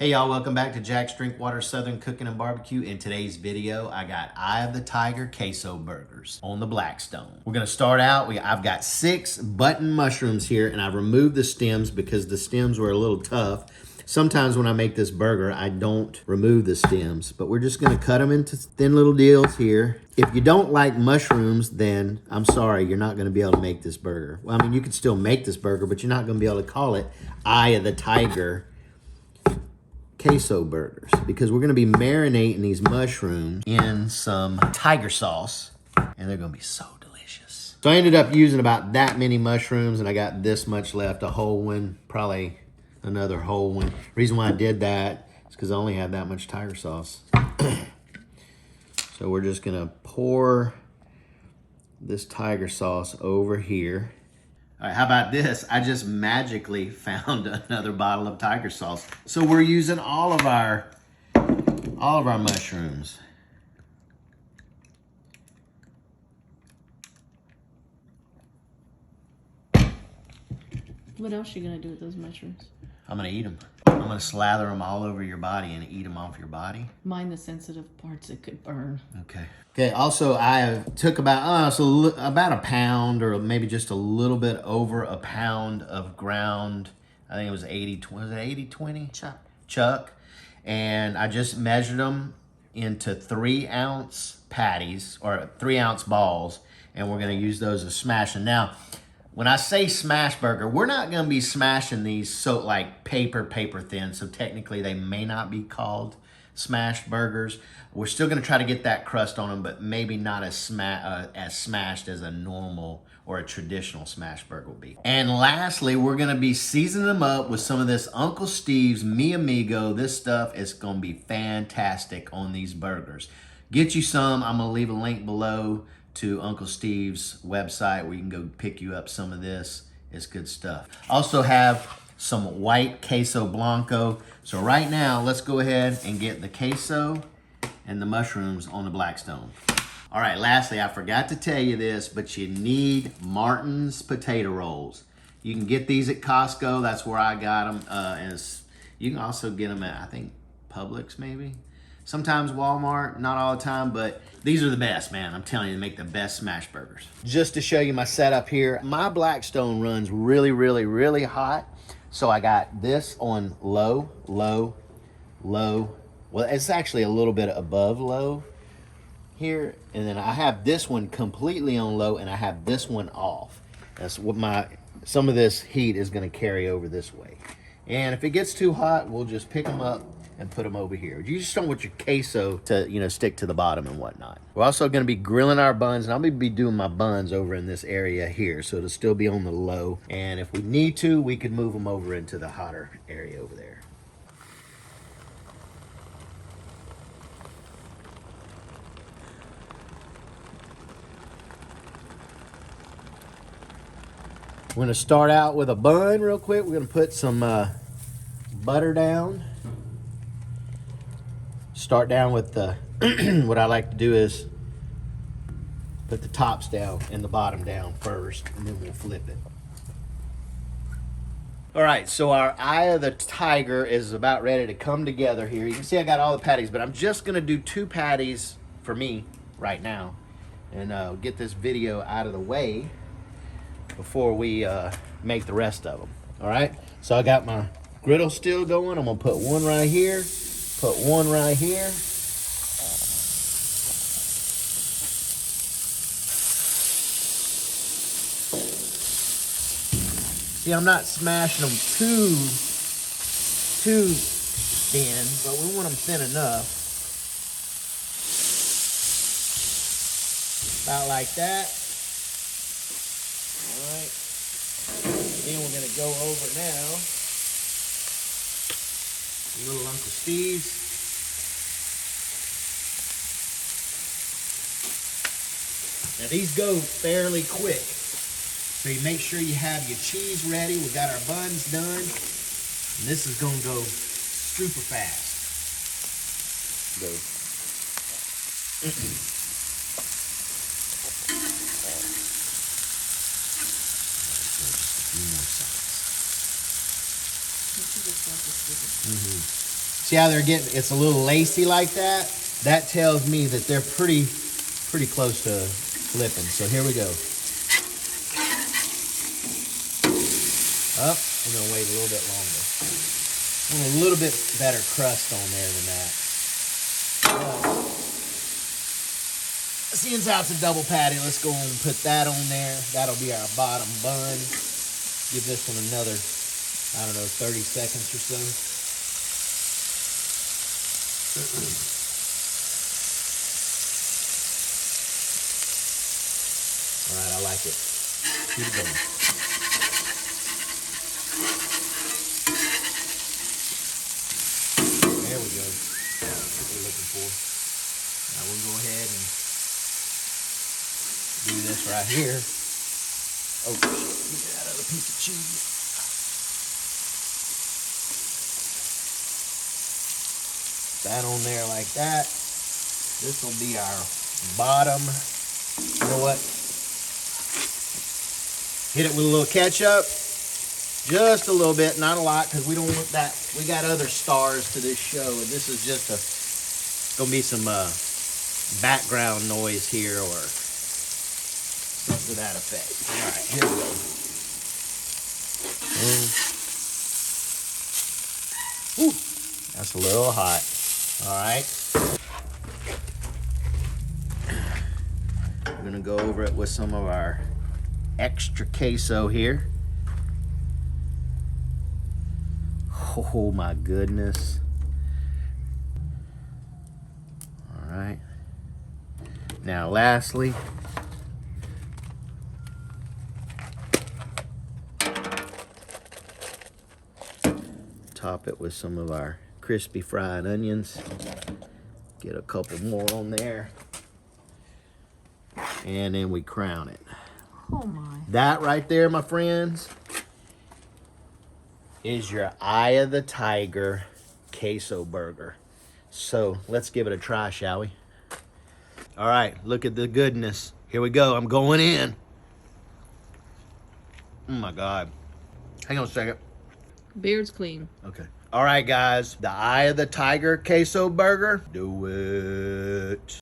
Hey y'all, welcome back to Jaxx Drinkwater Southern Cooking and Barbecue. In today's video, I got Eye of the Tiger Queso Burgers on the Blackstone. We're gonna start out, I've got 6 button mushrooms here and I've removed the stems because the stems were a little tough. Sometimes when I make this burger, I don't remove the stems, but we're just gonna cut them into thin little deals here. If you don't like mushrooms, then I'm sorry, you're not gonna be able to make this burger. Well, I mean, you could still make this burger, but you're not gonna be able to call it Eye of the Tiger Queso Burgers because we're gonna be marinating these mushrooms in some tiger sauce and they're gonna be so delicious. So I ended up using about that many mushrooms and I got this much left, a whole one, probably another whole one. Reason why I did that is because I only had that much tiger sauce. So we're just gonna pour this tiger sauce over here. All right, how about this? I just magically found another bottle of tiger sauce. So we're using all of our mushrooms. What else are you gonna do with those mushrooms? I'm gonna eat them. I'm gonna slather them all over your body and eat them off your body. Mind the sensitive parts that could burn. Okay. Okay, also I took about a pound or maybe just a little bit over a pound of ground, I think it was 80-20? Chuck. And I just measured them into 3-ounce patties or 3-ounce balls, and we're gonna use those as smashing. Now, when I say smash burger, we're not gonna be smashing these so like paper thin, so technically they may not be called smashed burgers. We're still gonna try to get that crust on them, but maybe not as smashed as a normal or a traditional smash burger will be. And lastly, we're gonna be seasoning them up with some of this Uncle Steve's Amigo. This stuff is gonna be fantastic on these burgers. Get you some, I'm gonna leave a link below to Uncle Steve's website where you can go pick you up some of this. It's good stuff. Also have some white Queso Blanco. So right now, let's go ahead and get the queso and the mushrooms on the Blackstone. All right, lastly, I forgot to tell you this, but you need Martin's potato rolls. You can get these at Costco. That's where I got them. And you can also get them at, I think, Publix maybe. Sometimes Walmart, not all the time, but these are the best, man. I'm telling you, they make the best smash burgers. Just to show you my setup here, my Blackstone runs really hot. So I got this on low. Well, it's actually a little bit above low here. And then I have this one completely on low and I have this one off. That's what some of this heat is gonna carry over this way. And if it gets too hot, we'll just pick them up and put them over here. You just don't want your queso to, stick to the bottom and whatnot. We're also gonna be grilling our buns, and I'm gonna be doing my buns over in this area here, so it'll still be on the low. And if we need to, we could move them over into the hotter area over there. We're gonna start out with a bun real quick. We're gonna put some butter down. Start down with the, what I like to do is put the tops down and the bottom down first, and then we'll flip it. All right, so our Eye of the Tiger is about ready to come together here. You can see I got all the patties, but I'm just gonna do 2 patties for me right now and get this video out of the way before we make the rest of them. All right, so I got my griddle still going. I'm gonna put one right here. Put one right here. See, I'm not smashing them too thin, but we want them thin enough. About like that. All right. Then we're gonna go over now. Little Uncle Steve's. Now these go fairly quick, so you make sure you have your cheese ready. We got our buns done, and this is gonna go super fast. Go. Just a few more seconds. Mm-hmm. See how they're getting, it's a little lacy like that? That tells me that they're pretty close to flipping. So here we go. Up, we're gonna wait a little bit longer. I want a little bit better crust on there than that. Seeing how it's a double patty, let's go and put that on there. That'll be our bottom bun. Give this one another, I don't know, 30 seconds or so. All right, I like it. Keep it going. There we go. That's what we're looking for. Now we'll go ahead and do this right here. Oh, give me that other piece of cheese. That on there like that. This will be our bottom. You know what? Hit it with a little ketchup. Just a little bit, not a lot, because we don't want that. We got other stars to this show, and this is just gonna be some background noise here or something to that effect. All right, here we go. Ooh, that's a little hot. All right. We're gonna go over it with some of our extra queso here. Oh my goodness. All right. Now lastly, top it with some of our crispy fried onions. Get a couple more on there. And then we crown it. Oh my. That right there, my friends, is your Eye of the Tiger Queso Burger. So let's give it a try, shall we? All right, look at the goodness. Here we go. I'm going in. Oh my God. Hang on a second. Beard's clean. Okay. All right, guys. The Eye of the Tiger Queso Burger. Do it.